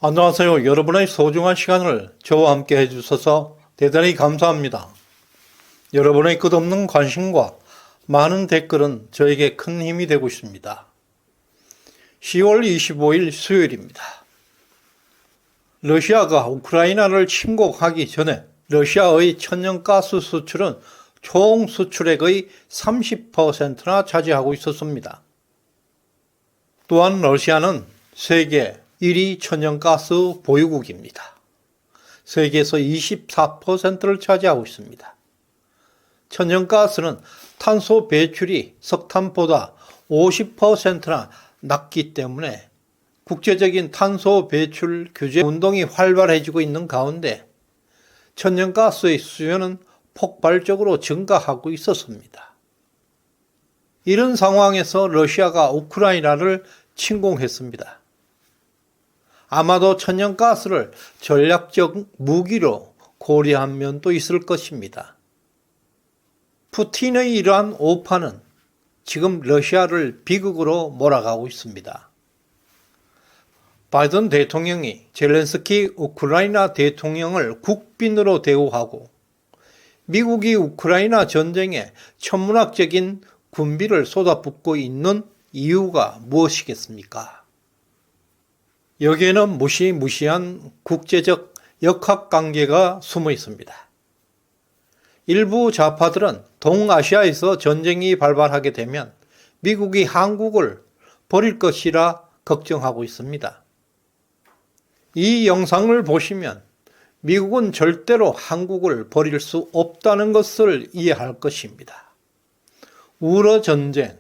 안녕하세요. 여러분의 소중한 시간을 저와 함께 해주셔서 대단히 감사합니다. 여러분의 끝없는 관심과 많은 댓글은 저에게 큰 힘이 되고 있습니다. 10월 25일 수요일입니다. 러시아가 우크라이나를 침공하기 전에 러시아의 천연가스 수출은 총 수출액의 30%나 차지하고 있었습니다. 또한 러시아는 세계 1위 천연가스 보유국입니다. 세계에서 24%를 차지하고 있습니다. 천연가스는 탄소 배출이 석탄보다 50%나 낮기 때문에 국제적인 탄소 배출 규제 운동이 활발해지고 있는 가운데 천연가스의 수요는 폭발적으로 증가하고 있었습니다. 이런 상황에서 러시아가 우크라이나를 침공했습니다. 아마도 천연가스를 전략적 무기로 고려한 면도 있을 것입니다. 푸틴의 이러한 오판은 지금 러시아를 비극으로 몰아가고 있습니다. 바이든 대통령이 젤렌스키 우크라이나 대통령을 국빈으로 대우하고 미국이 우크라이나 전쟁에 천문학적인 군비를 쏟아붓고 있는 이유가 무엇이겠습니까? 여기에는 무시무시한 국제적 역학관계가 숨어 있습니다. 일부 좌파들은 동아시아에서 전쟁이 발발하게 되면 미국이 한국을 버릴 것이라 걱정하고 있습니다. 이 영상을 보시면 미국은 절대로 한국을 버릴 수 없다는 것을 이해할 것입니다. 우러 전쟁,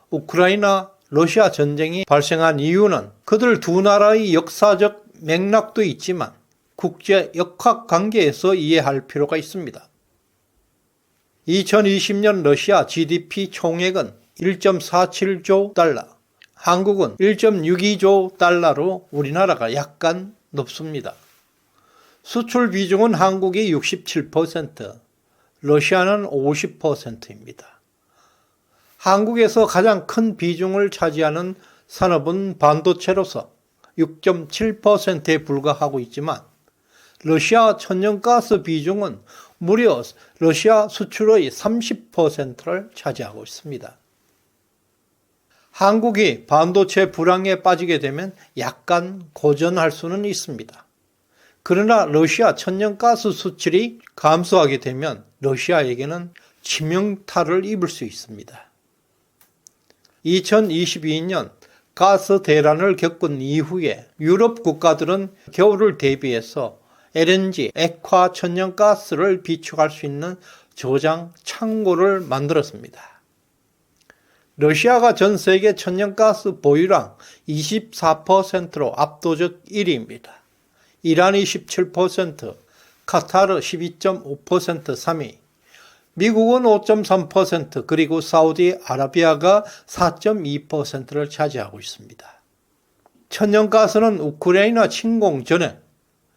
우크라이나 러시아 전쟁이 발생한 이유는 그들 두 나라의 역사적 맥락도 있지만 국제 역학 관계에서 이해할 필요가 있습니다. 2020년 러시아 GDP 총액은 1.47조 달러, 한국은 1.62조 달러로 우리나라가 약간 높습니다. 수출 비중은 한국이 67%, 러시아는 50%입니다. 한국에서 가장 큰 비중을 차지하는 산업은 반도체로서 6.7%에 불과하고 있지만 러시아 천연가스 비중은 무려 러시아 수출의 30%를 차지하고 있습니다. 한국이 반도체 불황에 빠지게 되면 약간 고전할 수는 있습니다. 그러나 러시아 천연가스 수출이 감소하게 되면 러시아에게는 치명타를 입을 수 있습니다. 2022년 가스 대란을 겪은 이후에 유럽 국가들은 겨울을 대비해서 LNG, 액화 천연가스를 비축할 수 있는 저장 창고를 만들었습니다. 러시아가 전 세계 천연가스 보유량 24%로 압도적 1위입니다. 이란이 17%, 카타르 12.5% 3위, 미국은 5.3% 그리고 사우디아라비아가 4.2%를 차지하고 있습니다. 천연가스는 우크라이나 침공 전에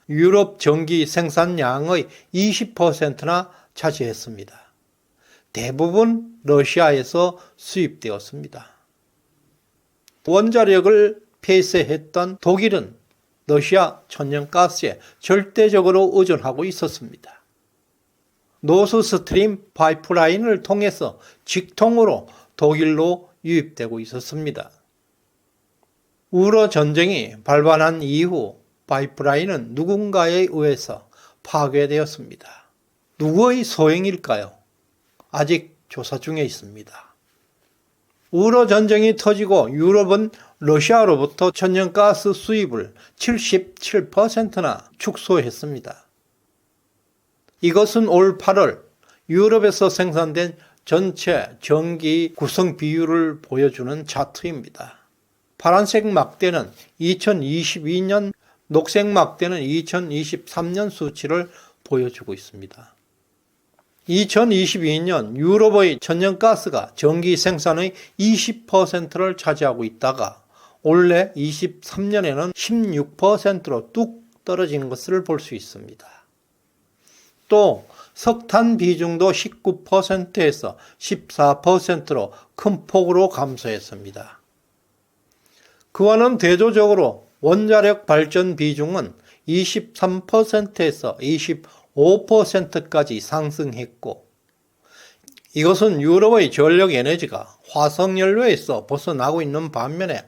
유럽 전기 생산량의 20%나 차지했습니다. 대부분 러시아에서 수입되었습니다. 원자력을 폐쇄했던 독일은 러시아 천연가스에 절대적으로 의존하고 있었습니다. 노스스트림 파이프라인을 통해서 직통으로 독일로 유입되고 있었습니다. 우러 전쟁이 발발한 이후 파이프라인은 누군가에 의해서 파괴되었습니다. 누구의 소행일까요? 아직 조사 중에 있습니다. 우러 전쟁이 터지고 유럽은 러시아로부터 천연가스 수입을 77%나 축소했습니다. 이것은 올 8월 유럽에서 생산된 전체 전기 구성 비율을 보여주는 차트입니다. 파란색 막대는 2022년, 녹색 막대는 2023년 수치를 보여주고 있습니다. 2022년 유럽의 천연가스가 전기 생산의 20%를 차지하고 있다가 올해 23년에는 16%로 뚝 떨어진 것을 볼 수 있습니다. 또 석탄 비중도 19%에서 14%로 큰 폭으로 감소했습니다. 그와는 대조적으로 원자력 발전 비중은 23%에서 25%까지 상승했고, 이것은 유럽의 전력 에너지가 화석연료에서 벗어나고 있는 반면에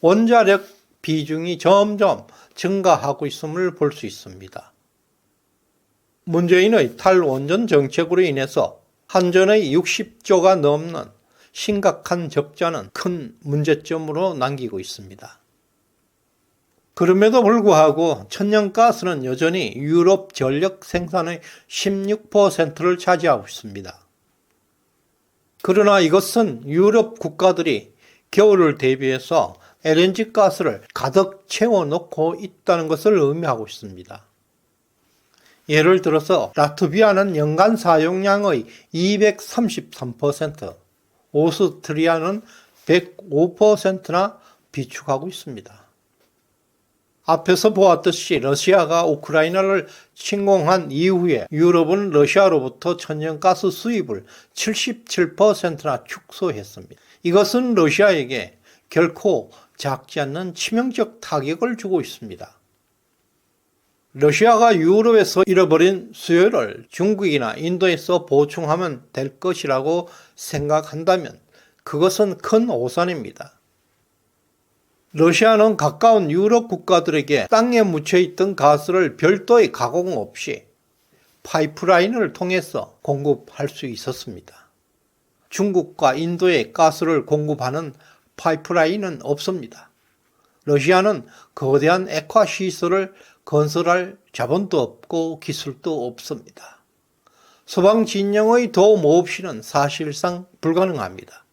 원자력 비중이 점점 증가하고 있음을 볼 수 있습니다. 문재인의 탈원전 정책으로 인해서 한전의 60조가 넘는 심각한 적자는 큰 문제점으로 남기고 있습니다. 그럼에도 불구하고 천연가스는 여전히 유럽 전력 생산의 16%를 차지하고 있습니다. 그러나 이것은 유럽 국가들이 겨울을 대비해서 LNG 가스를 가득 채워놓고 있다는 것을 의미하고 있습니다. 예를 들어서 라트비아는 연간 사용량의 233%, 오스트리아는 105%나 비축하고 있습니다. 앞에서 보았듯이 러시아가 우크라이나를 침공한 이후에 유럽은 러시아로부터 천연가스 수입을 77%나 축소했습니다. 이것은 러시아에게 결코 작지 않는 치명적 타격을 주고 있습니다. 러시아가 유럽에서 잃어버린 수요를 중국이나 인도에서 보충하면 될 것이라고 생각한다면 그것은 큰 오산입니다. 러시아는 가까운 유럽 국가들에게 땅에 묻혀있던 가스를 별도의 가공 없이 파이프라인을 통해서 공급할 수 있었습니다. 중국과 인도에 가스를 공급하는 파이프라인은 없습니다. 러시아는 거대한 액화 시설을 건설할 자본도 없고 기술도 없습니다. 서방 진영의 도움 없이는 사실상 불가능합니다.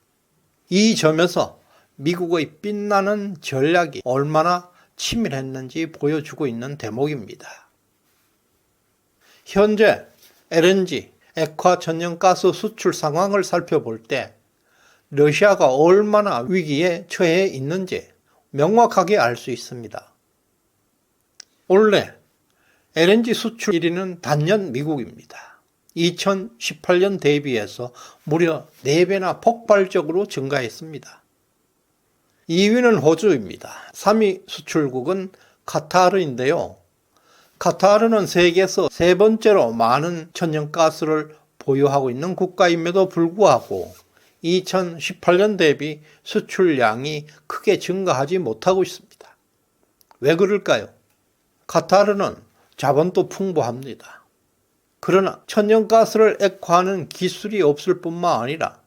이 점에서 미국의 빛나는 전략이 얼마나 치밀했는지 보여주고 있는 대목입니다. 현재 LNG, 액화 천연가스 수출 상황을 살펴볼 때 러시아가 얼마나 위기에 처해 있는지 명확하게 알 수 있습니다. 올해 LNG 수출 1위는 단연 미국입니다. 2018년 대비해서 무려 4배나 폭발적으로 증가했습니다. 2위는 호주입니다. 3위 수출국은 카타르인데요. 카타르는 세계에서 3번째로 많은 천연가스를 보유하고 있는 국가임에도 불구하고 2018년 대비 수출량이 크게 증가하지 못하고 있습니다. 왜 그럴까요? 카타르는 자본도 풍부합니다. 그러나 천연가스를 액화하는 기술이 없을 뿐만 아니라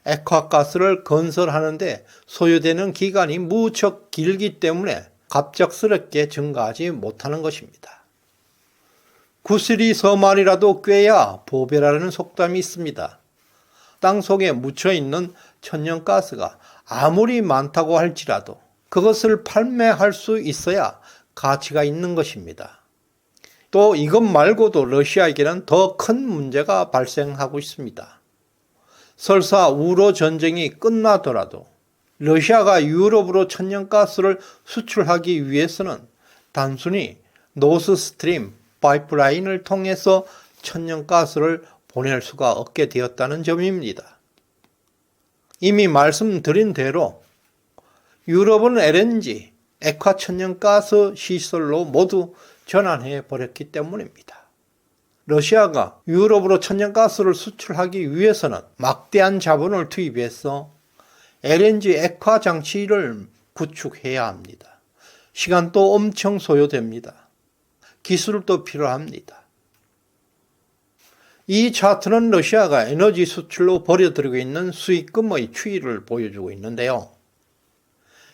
액화가스를 건설하는데 소요되는 기간이 무척 길기 때문에 갑작스럽게 증가하지 못하는 것입니다. 구슬이 서말이라도 꿰야 보배라는 속담이 있습니다. 땅 속에 묻혀있는 천연가스가 아무리 많다고 할지라도 그것을 판매할 수 있어야 가치가 있는 것입니다. 또 이것 말고도 러시아에게는 더 큰 문제가 발생하고 있습니다. 설사 우로 전쟁이 끝나더라도 러시아가 유럽으로 천연가스를 수출하기 위해서는 단순히 노스스트림 파이프라인을 통해서 천연가스를 보낼 수가 없게 되었다는 점입니다. 이미 말씀드린 대로 유럽은 LNG, 액화 천연가스 시설로 모두 전환해 버렸기 때문입니다. 러시아가 유럽으로 천연가스를 수출하기 위해서는 막대한 자본을 투입해서 LNG 액화 장치를 구축해야 합니다. 시간도 엄청 소요됩니다. 기술도 필요합니다. 이 차트는 러시아가 에너지 수출로 벌여들이고 있는 수익금의 추이를 보여주고 있는데요.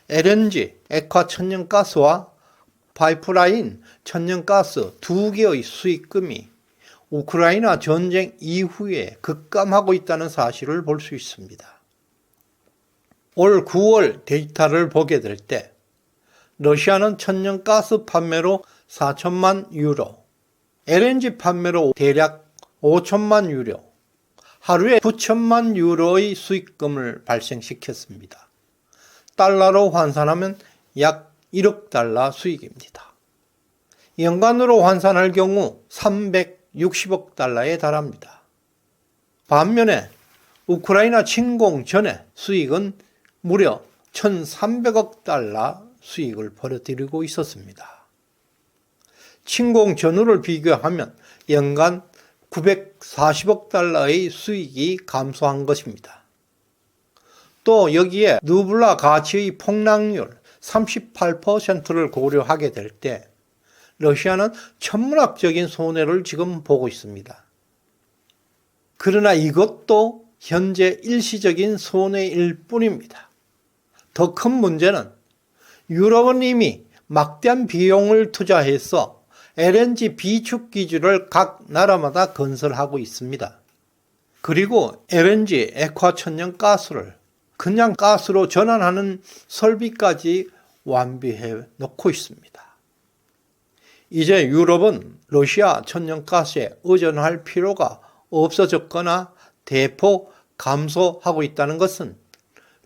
LNG, 액화 천연가스와 파이프라인 천연가스 두 개의 수익금이 우크라이나 전쟁 이후에 급감하고 있다는 사실을 볼 수 있습니다. 올 9월 데이터를 보게 될 때 러시아는 천연가스 판매로 4천만 유로, LNG 판매로 대략 5천만 유로, 하루에 9천만 유로의 수익금을 발생시켰습니다. 달러로 환산하면 약 1억 달러 수익입니다. 연간으로 환산할 경우 360억 달러에 달합니다. 반면에 우크라이나 침공 전에 수익은 무려 1,300억 달러 수익을 벌어들이고 있었습니다. 침공 전후를 비교하면 연간 940억 달러의 수익이 감소한 것입니다. 또 여기에 루블라 가치의 폭락률 38%를 고려하게 될 때 러시아는 천문학적인 손해를 지금 보고 있습니다. 그러나 이것도 현재 일시적인 손해일 뿐입니다. 더 큰 문제는 유럽은 이미 막대한 비용을 투자해서 LNG 비축 기지를 각 나라마다 건설하고 있습니다. 그리고 LNG 액화천연가스를 그냥 가스로 전환하는 설비까지 완비해 놓고 있습니다. 이제 유럽은 러시아 천연가스에 의존할 필요가 없어졌거나 대폭 감소하고 있다는 것은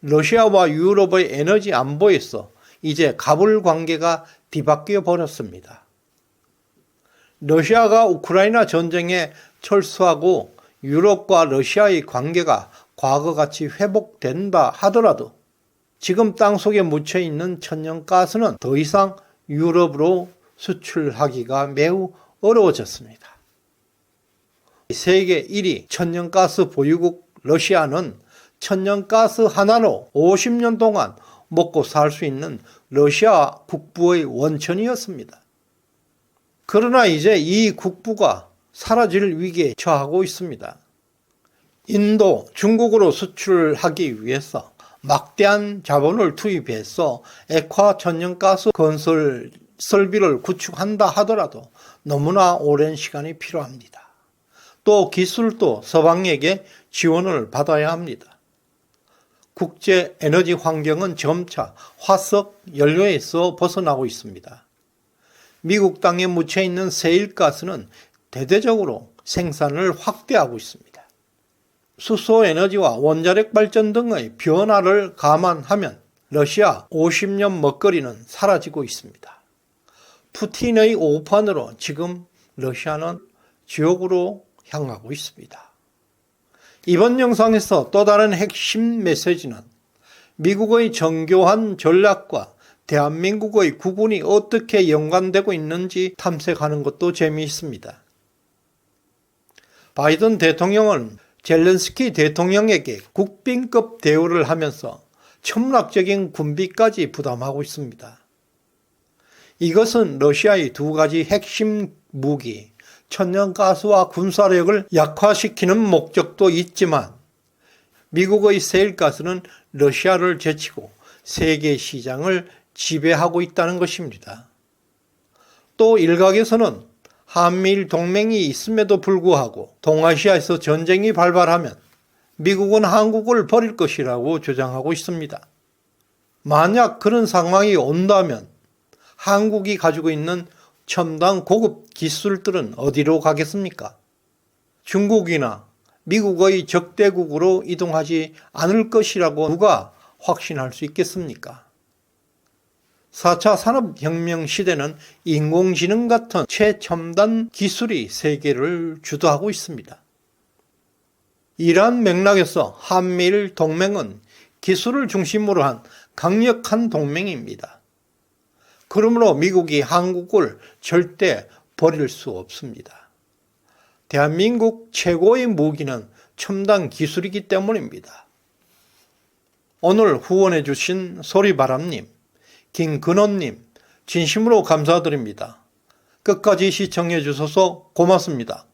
러시아와 유럽의 에너지 안보에서 이제 갑을 관계가 뒤바뀌어 버렸습니다. 러시아가 우크라이나 전쟁에 철수하고 유럽과 러시아의 관계가 과거같이 회복된다 하더라도 지금 땅속에 묻혀있는 천연가스는 더 이상 유럽으로 수출하기가 매우 어려워졌습니다. 세계 1위 천연가스 보유국 러시아는 천연가스 하나로 50년 동안 먹고 살 수 있는 러시아 국부의 원천이었습니다. 그러나 이제 이 국부가 사라질 위기에 처하고 있습니다. 인도, 중국으로 수출하기 위해서 막대한 자본을 투입해서 액화 천연가스 건설 설비를 구축한다 하더라도 너무나 오랜 시간이 필요합니다. 또 기술도 서방에게 지원을 받아야 합니다. 국제 에너지 환경은 점차 화석 연료에서 벗어나고 있습니다. 미국 땅에 묻혀 있는 세일가스는 대대적으로 생산을 확대하고 있습니다. 수소 에너지와 원자력 발전 등의 변화를 감안하면 러시아 50년 먹거리는 사라지고 있습니다. 푸틴의 오판으로 지금 러시아는 지옥으로 향하고 있습니다. 이번 영상에서 또 다른 핵심 메시지는 미국의 정교한 전략과 대한민국의 구분이 어떻게 연관되고 있는지 탐색하는 것도 재미있습니다. 바이든 대통령은 젤렌스키 대통령에게 국빈급 대우를 하면서 천문학적인 군비까지 부담하고 있습니다. 이것은 러시아의 두 가지 핵심 무기, 천연가스와 군사력을 약화시키는 목적도 있지만 미국의 세일가스는 러시아를 제치고 세계 시장을 지배하고 있다는 것입니다. 또 일각에서는 한미일 동맹이 있음에도 불구하고 동아시아에서 전쟁이 발발하면 미국은 한국을 버릴 것이라고 주장하고 있습니다. 만약 그런 상황이 온다면 한국이 가지고 있는 첨단 고급 기술들은 어디로 가겠습니까? 중국이나 미국의 적대국으로 이동하지 않을 것이라고 누가 확신할 수 있겠습니까? 4차 산업혁명 시대는 인공지능 같은 최첨단 기술이 세계를 주도하고 있습니다. 이러한 맥락에서 한미일 동맹은 기술을 중심으로 한 강력한 동맹입니다. 그러므로 미국이 한국을 절대 버릴 수 없습니다. 대한민국 최고의 무기는 첨단 기술이기 때문입니다. 오늘 후원해 주신 소리바람님, 김근원님 진심으로 감사드립니다. 끝까지 시청해 주셔서 고맙습니다.